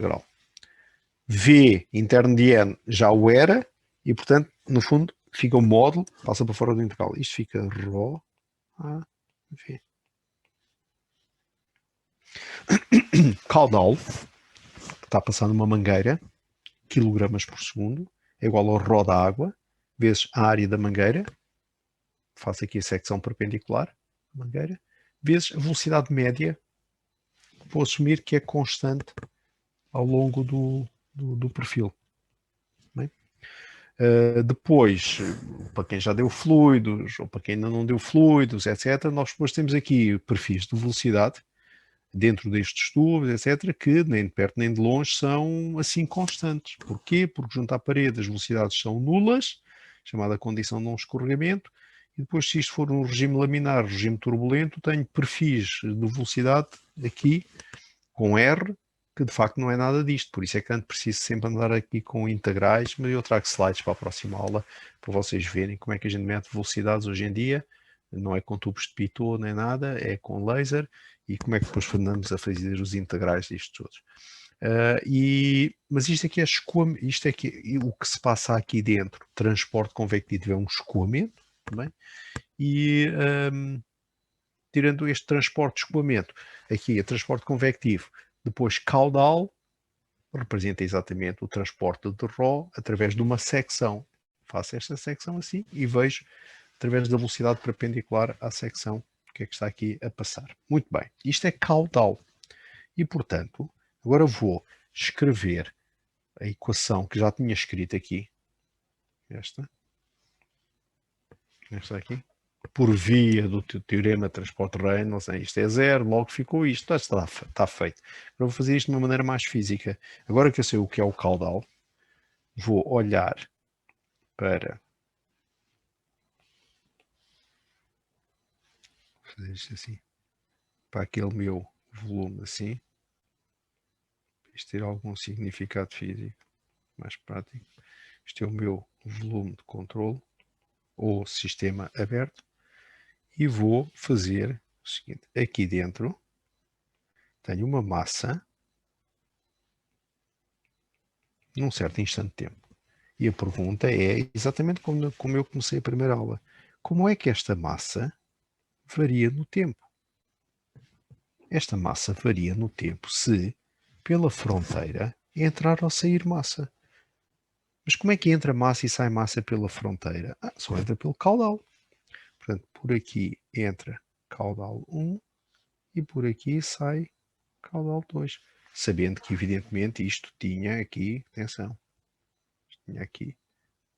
integral. V interno de n já o era e, portanto, no fundo, fica o módulo, passa para fora do integral. Isto fica ρ a v. Caudal, que está passando uma mangueira, quilogramas por segundo, é igual ao ρ da água, vezes a área da mangueira, faço aqui a secção perpendicular da mangueira, vezes a velocidade média, vou assumir que é constante ao longo do perfil. Bem? Depois, para quem já deu fluidos, ou para quem ainda não deu fluidos, etc., nós depois temos aqui perfis de velocidade, dentro destes tubos, etc., que nem de perto nem de longe são assim constantes. Porquê? Porque junto à parede as velocidades são nulas, chamada condição de não escorregamento, e depois, se isto for um regime laminar, regime turbulento, tenho perfis de velocidade aqui, com R, que de facto não é nada disto. Por isso é que antes preciso sempre andar aqui com integrais, mas eu trago slides para a próxima aula, para vocês verem como é que a gente mete velocidades hoje em dia. Não é com tubos de pitot nem nada, é com laser, e como é que depois andamos a fazer os integrais disto todos. Mas isto aqui é escoamento, isto é que, o que se passa aqui dentro, transporte convectivo, é um escoamento, também, e tirando este transporte de escoamento, aqui é transporte convectivo, depois caudal, representa exatamente o transporte de ρ através de uma secção. Faço esta secção assim e vejo, através da velocidade perpendicular à secção, o que é que está aqui a passar. Muito bem, isto é caudal. E, portanto, agora vou escrever a equação que já tinha escrito aqui. Esta aqui. Por via do teorema de transporte-Reynolds, isto é zero, logo ficou isto. Está feito. Agora vou fazer isto de uma maneira mais física. Agora que eu sei o que é o caudal, vou olhar para... fazer isto assim. Para aquele meu volume assim. Isto ter algum significado físico mais prático. Este é o meu volume de controle ou sistema aberto. E vou fazer o seguinte. Aqui dentro tenho uma massa num certo instante de tempo. E a pergunta é exatamente como eu comecei a primeira aula. Como é que esta massa varia no tempo? Esta massa varia no tempo se pela fronteira entrar ou sair massa. Mas como é que entra massa e sai massa pela fronteira? Só entra pelo caudal. Portanto, por aqui entra caudal 1 e por aqui sai caudal 2. Sabendo que, evidentemente, isto tinha aqui, atenção, tinha aqui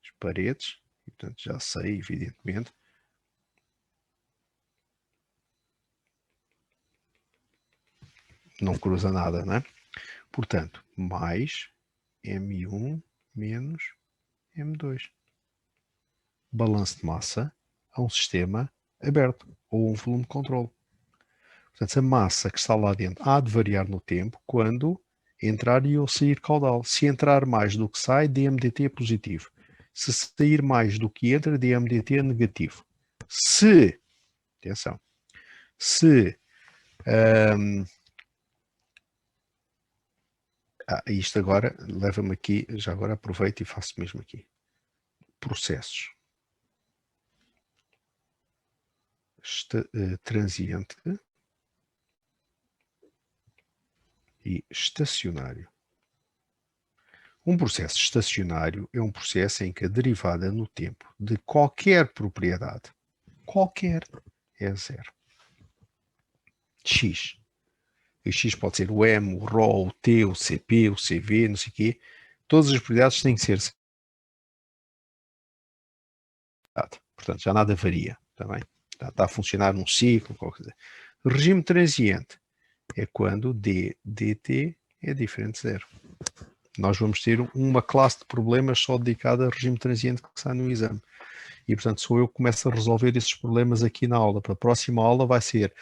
as paredes, e portanto já sei, evidentemente, não cruza nada, não é? Portanto, mais M1 menos M2. Balanço de massa a um sistema aberto, ou um volume de controle. Portanto, a massa que está lá dentro há de variar no tempo quando entrar e ou sair caudal. Se entrar mais do que sai, dMdt é positivo. Se sair mais do que entra, dMdt é negativo. Se, atenção, se isto agora leva-me aqui, já agora aproveito e faço mesmo aqui. Processos. Transiente e estacionário. Um processo estacionário é um processo em que a derivada no tempo de qualquer propriedade, qualquer, é zero. X. O X pode ser o M, o ρ, o T, o CP, o CV, não sei o quê. Todas as propriedades têm que ser zero. Portanto, já nada varia. Está a funcionar num ciclo, qualquer coisa. O regime transiente é quando dt é diferente de zero. Nós vamos ter uma classe de problemas só dedicada ao regime transiente que sai no exame. E, portanto, sou eu que começo a resolver esses problemas aqui na aula. Para a próxima aula vai ser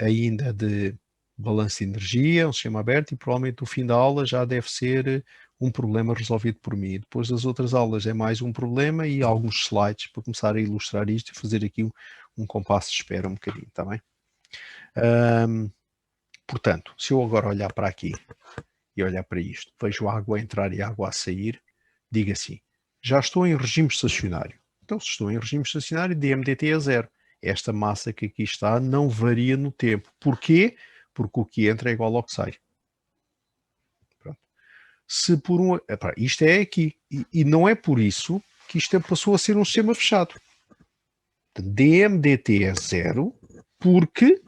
ainda de balanço de energia, um sistema aberto, e provavelmente o fim da aula já deve ser um problema resolvido por mim. Depois das outras aulas é mais um problema e alguns slides para começar a ilustrar isto e fazer aqui um compasso de espera um bocadinho, está bem? Portanto, se eu agora olhar para aqui e olhar para isto, vejo a água a entrar e a água a sair, digo assim, já estou em regime estacionário. Então, se estou em regime estacionário, dMdt é zero. Esta massa que aqui está não varia no tempo. Porquê? Porque o que entra é igual ao que sai. Pronto. Se por um... Epá, isto é aqui. E não é por isso que isto passou a ser um sistema fechado. dMdt é zero porque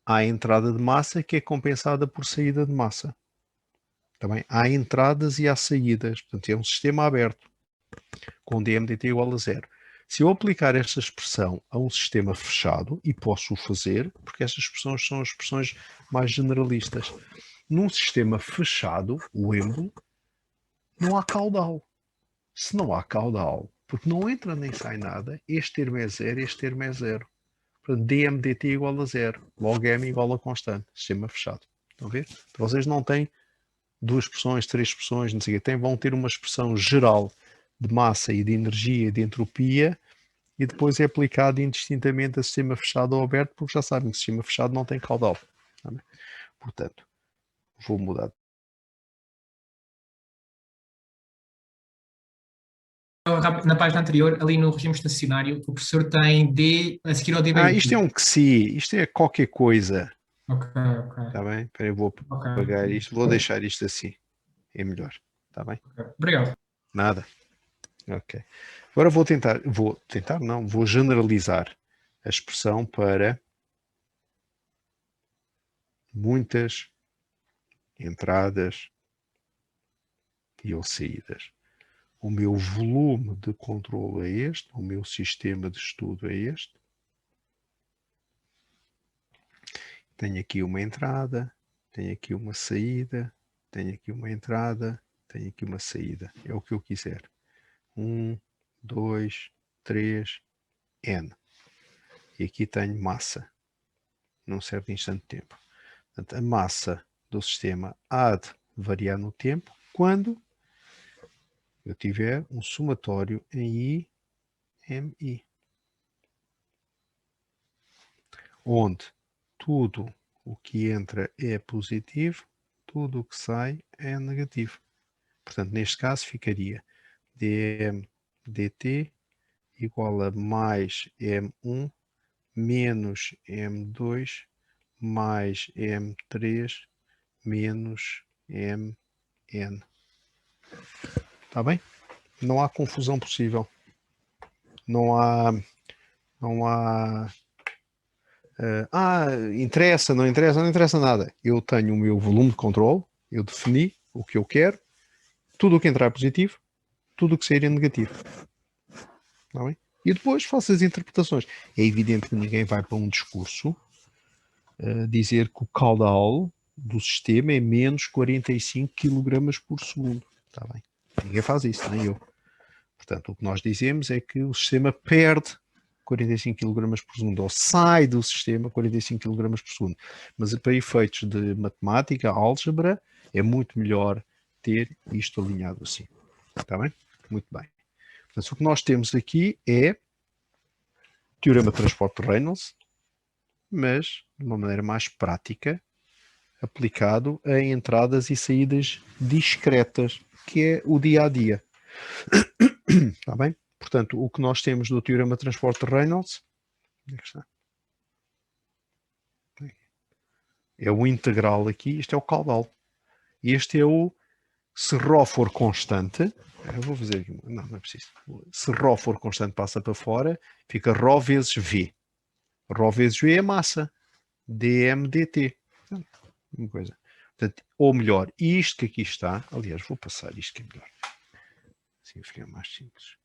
há entrada de massa que é compensada por saída de massa. Também há entradas e há saídas. Portanto, é um sistema aberto com dMdt igual a zero. Se eu aplicar esta expressão a um sistema fechado, e posso o fazer, porque estas expressões são as expressões mais generalistas. Num sistema fechado, o êmbolo, não há caudal. Se não há caudal, porque não entra nem sai nada, este termo é zero, este termo é zero. Portanto, dMdt igual a zero. Logo m igual a constante. Sistema fechado. Estão a ver? Então, vocês não têm duas expressões, três expressões, não sei o quê. Vão ter uma expressão geral de massa e de energia e de entropia e depois é aplicado indistintamente a sistema fechado ou aberto, porque já sabem que sistema fechado não tem caudal. Portanto, vou mudar. Na página anterior, ali no regime estacionário, o professor tem D a seguir ao dBdt. Isto é um que se, isto é qualquer coisa. Ok. Está bem? Espera, eu vou apagar isto, vou deixar isto assim. É melhor. Está bem? Okay. Obrigado. Nada. Ok. Agora vou generalizar a expressão para muitas entradas e ou saídas. O meu volume de controle é este, o meu sistema de estudo é este. Tenho aqui uma entrada, tenho aqui uma saída, tenho aqui uma entrada, tenho aqui uma saída. É o que eu quiser. 1, 2, 3, N. E aqui tenho massa, num certo instante de tempo. Portanto, a massa do sistema há de variar no tempo quando eu tiver um somatório em IMI, onde tudo o que entra é positivo, tudo o que sai é negativo. Portanto, neste caso ficaria dm/dt igual a mais m1 menos m2 mais m3 menos mn. Está bem? Não há confusão possível. Não há interessa, não interessa nada. Eu tenho o meu volume de controle, eu defini o que eu quero, tudo o que entrar é positivo, tudo o que sair é negativo. Está bem? E depois faço as interpretações. É evidente que ninguém vai para um discurso dizer que o caudal do sistema é menos 45 kg por segundo. Está bem? Ninguém faz isso, nem eu. Portanto, o que nós dizemos é que o sistema perde 45 kg por segundo, ou sai do sistema 45 kg por segundo. Mas para efeitos de matemática, álgebra, é muito melhor ter isto alinhado assim. Está bem? Muito bem. Portanto, o que nós temos aqui é teorema de transporte de Reynolds, mas de uma maneira mais prática, aplicado a entradas e saídas discretas, que é o dia a dia. Está bem? Portanto, o que nós temos do teorema de transporte de Reynolds é o integral aqui, isto é o caudal. E este é o, se ρ for constante, eu vou fazer aqui, não é preciso. Se ρ for constante passa para fora, fica ρ vezes V. ρ vezes V é massa, dm/dt. Uma coisa. Portanto, ou melhor, isto que aqui está, aliás, vou passar isto que é melhor. Assim fica mais simples.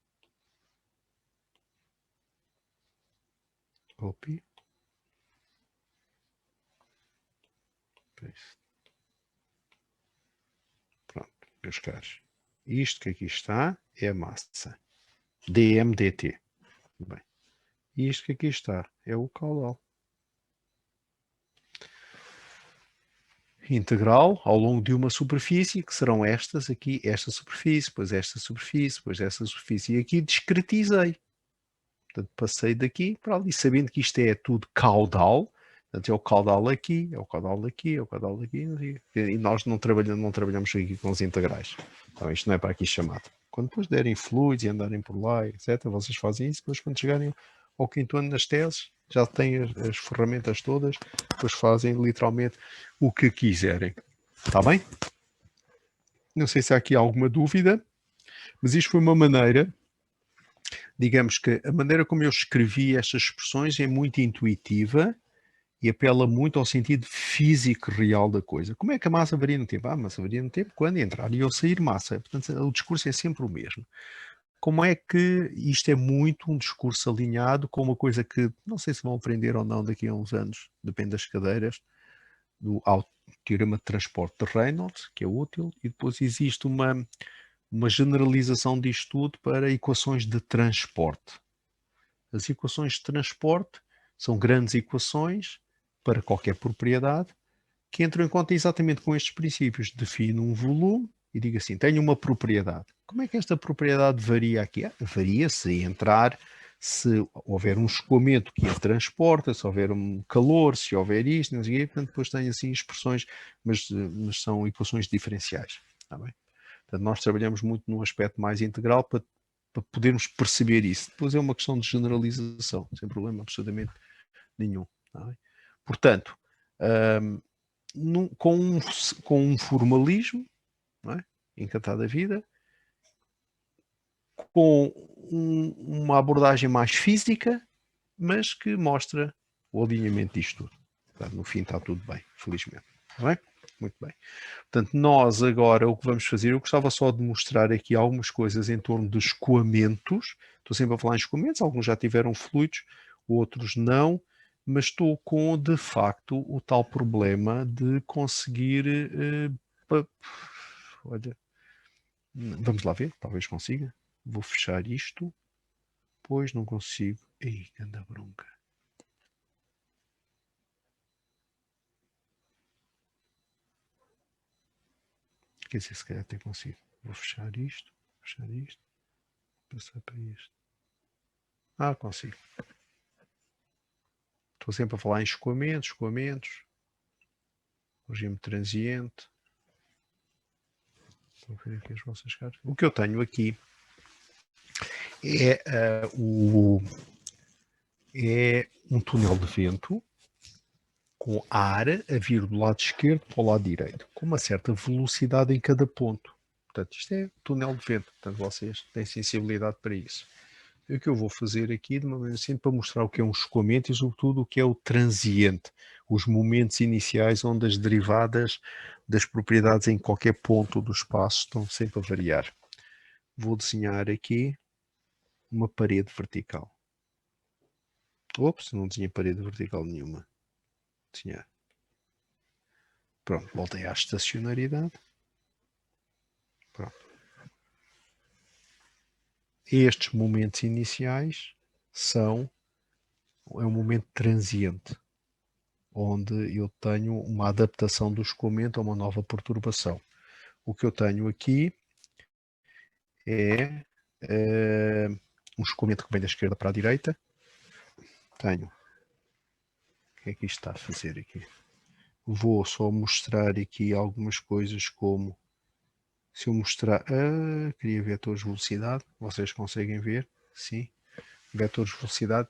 Copy. Paste. Pronto, meus caros. Isto que aqui está é a massa. dm/dt. Bem. Isto que aqui está é o caudal. Integral ao longo de uma superfície, que serão estas aqui, esta superfície, depois esta superfície, depois esta superfície. E aqui discretizei. Portanto, passei daqui para ali, sabendo que isto é tudo caudal, Portanto, é o caudal aqui, é o caudal aqui, é o caudal aqui, e nós não trabalhamos aqui com os integrais. Então, isto não é para aqui chamado. Quando depois derem fluidos e andarem por lá, etc., vocês fazem isso, depois quando chegarem ao quinto ano nas teses, já têm as ferramentas todas, depois fazem literalmente o que quiserem. Está bem? Não sei se há aqui alguma dúvida, mas isto foi uma maneira, digamos que a maneira como eu escrevi estas expressões é muito intuitiva e apela muito ao sentido físico real da coisa. Como é que a massa varia no tempo? A massa varia no tempo quando entrar e ou sair massa. Portanto, o discurso é sempre o mesmo. Como é que isto é muito um discurso alinhado com uma coisa que não sei se vão aprender ou não daqui a uns anos, depende das cadeiras, do teorema de transporte de Reynolds, que é útil, e depois existe uma generalização disto tudo para equações de transporte. As equações de transporte são grandes equações para qualquer propriedade que entram em conta exatamente com estes princípios. Defino um volume e digo assim, tenho uma propriedade. Como é que esta propriedade varia aqui? Varia se entrar, se houver um escoamento que a transporta, se houver um calor, se houver isto, não sei o quê. Portanto, depois tenho assim expressões, mas são equações diferenciais. Está bem? Portanto, nós trabalhamos muito num aspecto mais integral para podermos perceber isso. Depois é uma questão de generalização, sem problema absolutamente nenhum. Tá bem? Portanto, com um formalismo, não é? Encantado da vida, com uma abordagem mais física, mas que mostra o alinhamento disto tudo. Portanto, no fim está tudo bem, felizmente. Está bem? Muito bem. Portanto, nós agora o que vamos fazer, eu gostava só de mostrar aqui algumas coisas em torno dos escoamentos. Estou sempre a falar em escoamentos, alguns já tiveram fluidos, outros não, mas estou com, de facto, o tal problema de conseguir... olha, vamos lá ver, talvez consiga. Vou fechar isto, pois não consigo. Ei, anda bronca. Quer dizer, se calhar até consigo. Vou fechar isto, passar para isto. Ah, consigo. Estou sempre a falar em escoamentos, regime transiente. Estou a ver aqui as vossas cartas. O que eu tenho aqui é, é um túnel de vento com ar a vir do lado esquerdo para o lado direito, com uma certa velocidade em cada ponto. Portanto, isto é túnel de vento. Portanto, vocês têm sensibilidade para isso. E o que eu vou fazer aqui, de uma maneira assim, para mostrar o que é um escoamento e, sobretudo, o que é o transiente, os momentos iniciais onde as derivadas das propriedades em qualquer ponto do espaço estão sempre a variar. Vou desenhar aqui uma parede vertical. Ops, não desenhei parede vertical nenhuma. Desenhar. Pronto, voltei à estacionariedade. Pronto. Estes momentos iniciais é um momento transiente, onde eu tenho uma adaptação do escoamento a uma nova perturbação. O que eu tenho aqui é um escoamento que vem da esquerda para a direita. Tenho. O que é que isto está a fazer aqui? Vou só mostrar aqui algumas coisas como se eu mostrar... queria vetores de velocidade. Vocês conseguem ver? Sim. Vetores de velocidade.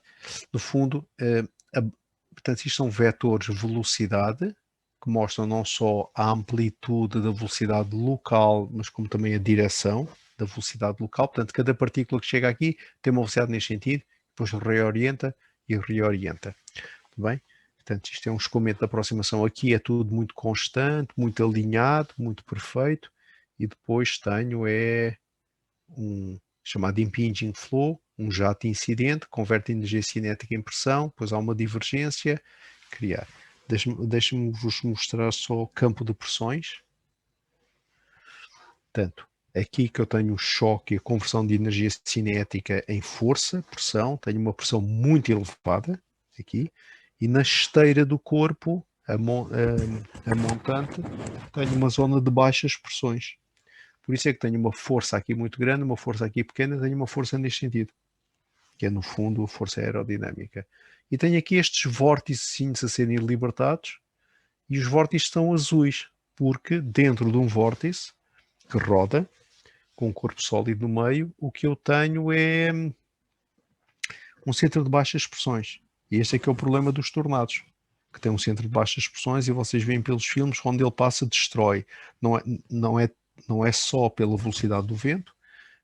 No fundo, portanto, isto são vetores de velocidade que mostram não só a amplitude da velocidade local, mas como também a direção da velocidade local. Portanto, cada partícula que chega aqui tem uma velocidade neste sentido, depois reorienta e reorienta. Tudo bem? Portanto, isto é um escoamento de aproximação. Aqui é tudo muito constante, muito alinhado, muito perfeito. E depois tenho um chamado impinging flow, um jato incidente, converte energia cinética em pressão, depois há uma divergência, criar. Deixem-me vos mostrar só o campo de pressões. Portanto, aqui que eu tenho o choque e a conversão de energia cinética em força, pressão, tenho uma pressão muito elevada, aqui, e na esteira do corpo, a montante, tenho uma zona de baixas pressões. Por isso é que tenho uma força aqui muito grande, uma força aqui pequena, tenho uma força neste sentido, que é no fundo a força aerodinâmica. e tenho aqui estes vórtices a serem libertados, e os vórtices estão azuis, porque dentro de um vórtice que roda, com um corpo sólido no meio, o que eu tenho é um centro de baixas pressões. E este é que é o problema dos tornados, que tem um centro de baixas pressões, e vocês veem pelos filmes, onde ele passa, destrói. Não é só pela velocidade do vento,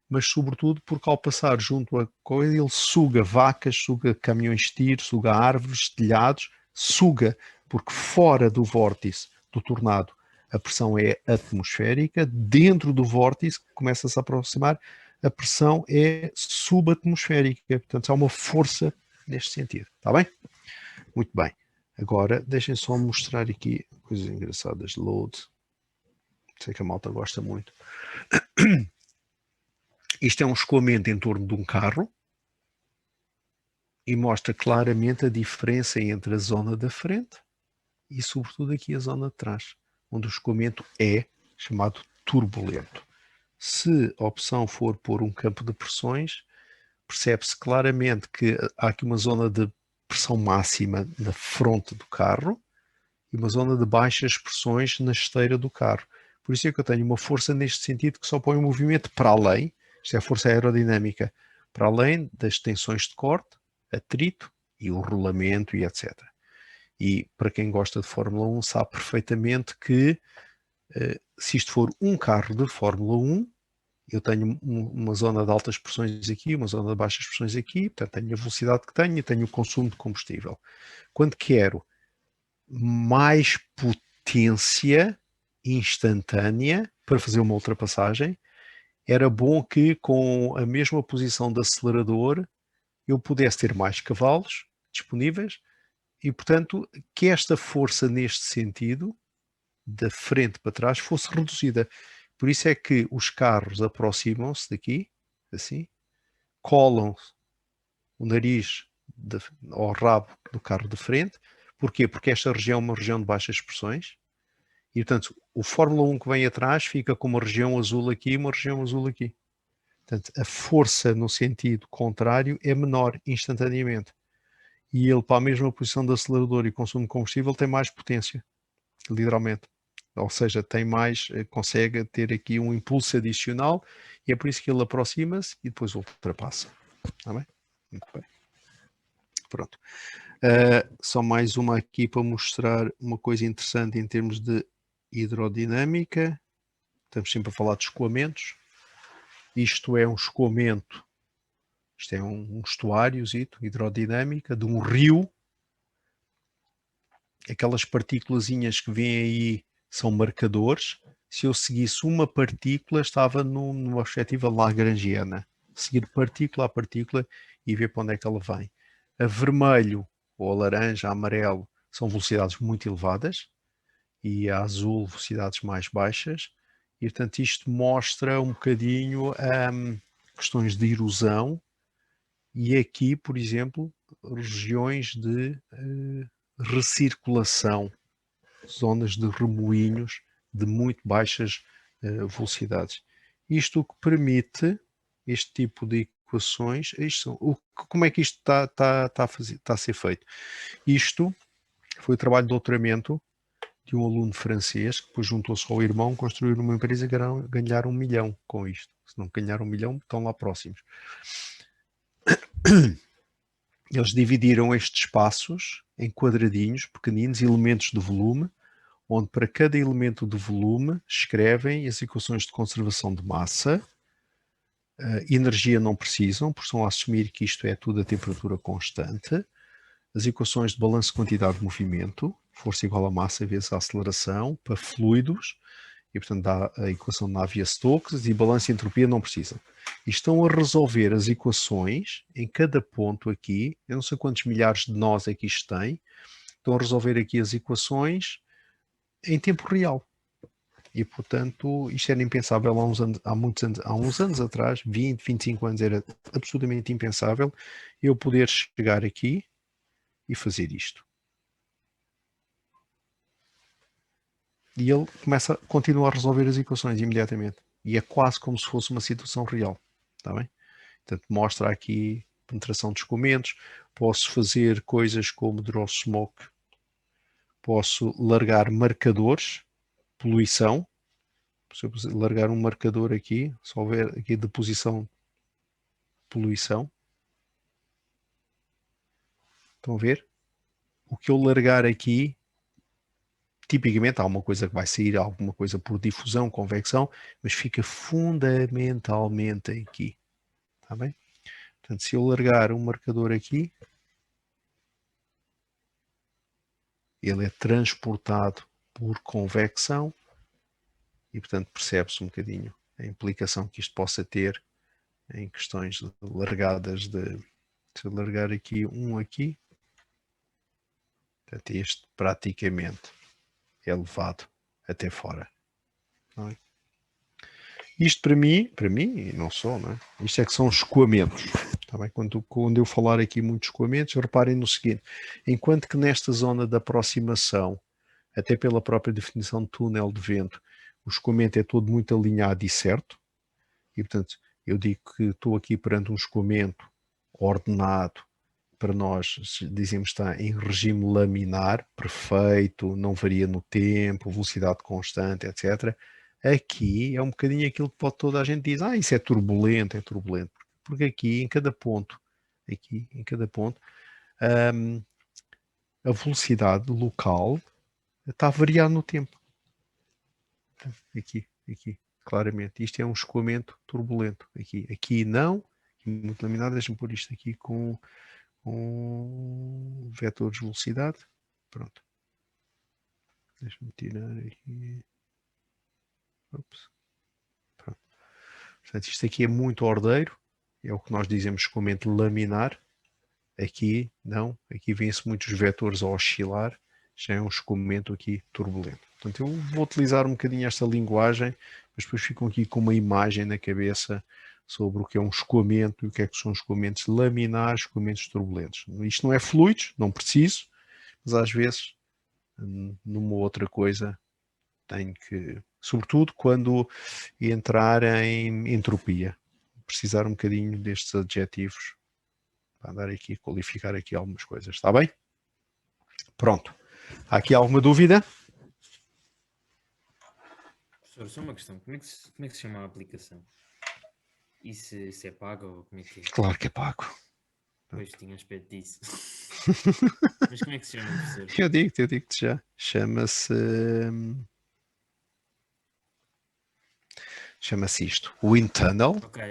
mas sobretudo porque ao passar junto a coisa, ele suga vacas, suga caminhões de tiro, suga árvores, telhados, suga, porque fora do vórtice do tornado a pressão é atmosférica, dentro do vórtice, que começa a se aproximar, a pressão é subatmosférica. Portanto, há uma força neste sentido. Está bem? Muito bem. Agora, deixem só mostrar aqui coisas engraçadas. Load. Sei que a malta gosta muito. Isto é um escoamento em torno de um carro e mostra claramente a diferença entre a zona da frente e, sobretudo, aqui a zona de trás, onde o escoamento é chamado turbulento. Se a opção for pôr um campo de pressões, percebe-se claramente que há aqui uma zona de pressão máxima na fronte do carro e uma zona de baixas pressões na esteira do carro. Por isso é que eu tenho uma força neste sentido que só põe o movimento para além, isto é a força aerodinâmica, para além das tensões de corte, atrito e o rolamento e etc. E para quem gosta de Fórmula 1 sabe perfeitamente que se isto for um carro de Fórmula 1, eu tenho uma zona de altas pressões aqui, uma zona de baixas pressões aqui, portanto tenho a velocidade que tenho e tenho o consumo de combustível. Quando quero mais potência instantânea para fazer uma ultrapassagem, era bom que com a mesma posição de acelerador eu pudesse ter mais cavalos disponíveis e, portanto, que esta força neste sentido, da frente para trás, fosse reduzida. Por isso é que os carros aproximam-se daqui, assim, colam o nariz ao rabo do carro de frente. Porquê? Porque esta região é uma região de baixas pressões e, portanto, o Fórmula 1 que vem atrás fica com uma região azul aqui e uma região azul aqui. Portanto, a força no sentido contrário é menor instantaneamente. E ele, para a mesma posição de acelerador e consumo de combustível, tem mais potência, literalmente. Ou seja, tem mais, consegue ter aqui um impulso adicional e é por isso que ele aproxima-se e depois ultrapassa. Está bem? Muito bem. Pronto. Só mais uma aqui para mostrar uma coisa interessante em termos de hidrodinâmica. Estamos sempre a falar de escoamentos. Isto é um escoamento, isto é um estuáriozito, hidrodinâmica, de um rio. Aquelas partículazinhas que vêm aí são marcadores. Se eu seguisse uma partícula, estava numa perspectiva lagrangiana. Seguir partícula a partícula e ver para onde é que ela vem. A vermelho, ou a laranja, a amarelo, são velocidades muito elevadas e a azul, velocidades mais baixas. E, portanto, isto mostra um bocadinho questões de erosão e aqui, por exemplo, regiões de recirculação, zonas de remoinhos de muito baixas velocidades. Isto o que permite este tipo de equações, como é que isto está a ser feito? Isto foi o trabalho de doutoramento de um aluno francês que depois juntou-se ao irmão, construíram uma empresa e ganharam 1 milhão com isto. Se não ganharam 1 milhão, estão lá próximos. Eles dividiram estes espaços em quadradinhos pequeninos, elementos de volume, onde para cada elemento de volume escrevem as equações de conservação de massa. Energia não precisam, porque estão a assumir que isto é tudo a temperatura constante. As equações de balanço de quantidade de movimento, força igual a massa vezes a aceleração, para fluidos, e portanto dá a equação de Navier-Stokes, e balanço e entropia não precisam. E estão a resolver as equações em cada ponto aqui, eu não sei quantos milhares de nós é que isto tem, estão a resolver aqui as equações em tempo real. E, portanto, isto era impensável há uns anos atrás, 20, 25 anos, era absolutamente impensável eu poder chegar aqui e fazer isto. E ele continua a resolver as equações imediatamente. E é quase como se fosse uma situação real. Está bem? Portanto, mostra aqui penetração de escoamentos, posso fazer coisas como draw smoke, posso largar marcadores, poluição. Se eu largar um marcador aqui, se houver aqui deposição, poluição, estão a ver? O que eu largar aqui, tipicamente há uma coisa que vai sair, alguma coisa por difusão, convecção, mas fica fundamentalmente aqui, está bem? Portanto, se eu largar um marcador aqui, ele é transportado por convecção e, portanto, percebe-se um bocadinho a implicação que isto possa ter em questões de largadas de... Se eu largar aqui um aqui, portanto, este praticamente é levado até fora. Não é? Isto para mim, e não só, não é? Isto é que são escoamentos. Tá bem? Quando eu falar aqui muitos escoamentos, reparem no seguinte, enquanto que nesta zona de aproximação, até pela própria definição de túnel de vento, o escoamento é todo muito alinhado e certo, e portanto eu digo que estou aqui perante um escoamento ordenado, para nós dizemos que está em regime laminar, perfeito, não varia no tempo, velocidade constante, etc. Aqui é um bocadinho aquilo que toda a gente diz, isso é turbulento, porque aqui em cada ponto, a velocidade local está a variar no tempo. Aqui, claramente. Isto é um escoamento turbulento. Aqui não, muito laminado. Deixa-me pôr isto aqui com vetores de velocidade. Pronto. Deixa-me tirar aqui. Ops. Pronto. Portanto, isto aqui é muito ordeiro. É o que nós dizemos escoamento laminar. Aqui não. Aqui vêm-se muitos vetores a oscilar. Já é um escoamento aqui turbulento. Portanto, eu vou utilizar um bocadinho esta linguagem, mas depois ficam aqui com uma imagem na cabeça sobre o que é um escoamento e o que é que são escoamentos laminares, escoamentos turbulentos. Isto não é fluidos, não preciso, mas às vezes, numa outra coisa, tenho que, sobretudo quando entrar em entropia, precisar um bocadinho destes adjetivos para andar aqui a qualificar aqui algumas coisas. Está bem? Pronto. Há aqui alguma dúvida? Professor, só uma questão. Como é que se chama a aplicação? E se é pago ou como é que é? Claro que é pago. Pois tinha aspecto disso. Mas como é que se chama, professor? Eu digo-te já. Chama-se isto. Wind Tunnel. Ok.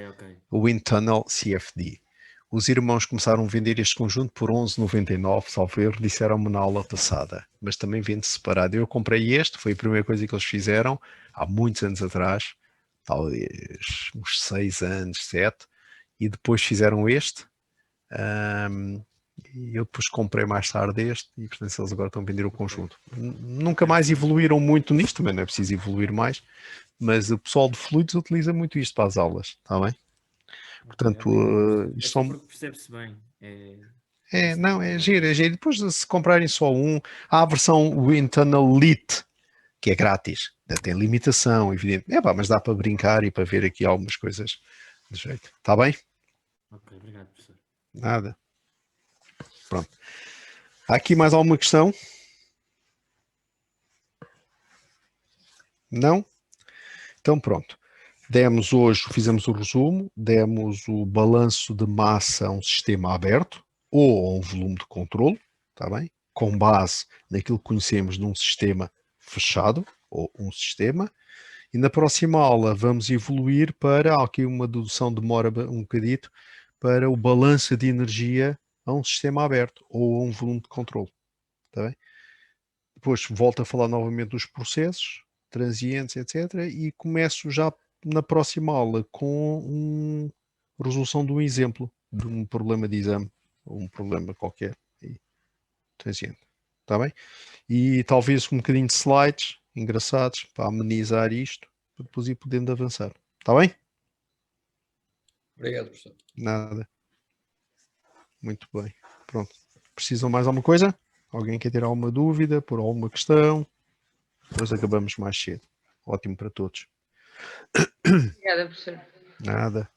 Wind Tunnel CFD. Os irmãos começaram a vender este conjunto por 11,99, salvo erro, disseram-me na aula passada. Mas também vende separado. Eu comprei este, foi a primeira coisa que eles fizeram, há muitos anos atrás, talvez uns 6 anos, 7, e depois fizeram este. E eu depois comprei mais tarde este, e portanto eles agora estão a vender o conjunto. Nunca mais evoluíram muito nisto, também não é preciso evoluir mais, mas o pessoal de fluidos utiliza muito isto para as aulas, está bem? Portanto, isto só são... porque percebe-se bem. É giro. Depois se comprarem só um, há a versão Wind Tunnel Lite, que é grátis. Ainda tem limitação, evidente. Mas dá para brincar e para ver aqui algumas coisas de jeito. Está bem? Ok, obrigado, professor. Nada. Pronto. Há aqui mais alguma questão? Não? Então pronto. Fizemos o resumo, demos o balanço de massa a um sistema aberto ou a um volume de controle, está bem? Com base naquilo que conhecemos de um sistema fechado ou um sistema. E na próxima aula vamos evoluir para, aqui uma dedução demora um bocadito, para o balanço de energia a um sistema aberto ou a um volume de controle, está bem? Depois volto a falar novamente dos processos, transientes, etc. E começo já na próxima aula com resolução de um exemplo de um problema de exame, ou um problema qualquer, transiente. Está bem? E talvez um bocadinho de slides engraçados para amenizar isto, para depois ir podendo avançar. Está bem? Obrigado, professor. Nada. Muito bem. Pronto. Precisam mais alguma coisa? Alguém quer ter alguma dúvida, por alguma questão? Depois acabamos mais cedo. Ótimo para todos. Obrigada, professor. Nada.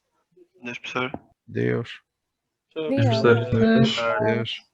Deus, professor. Deus. Tchau. Obrigada. Adeus.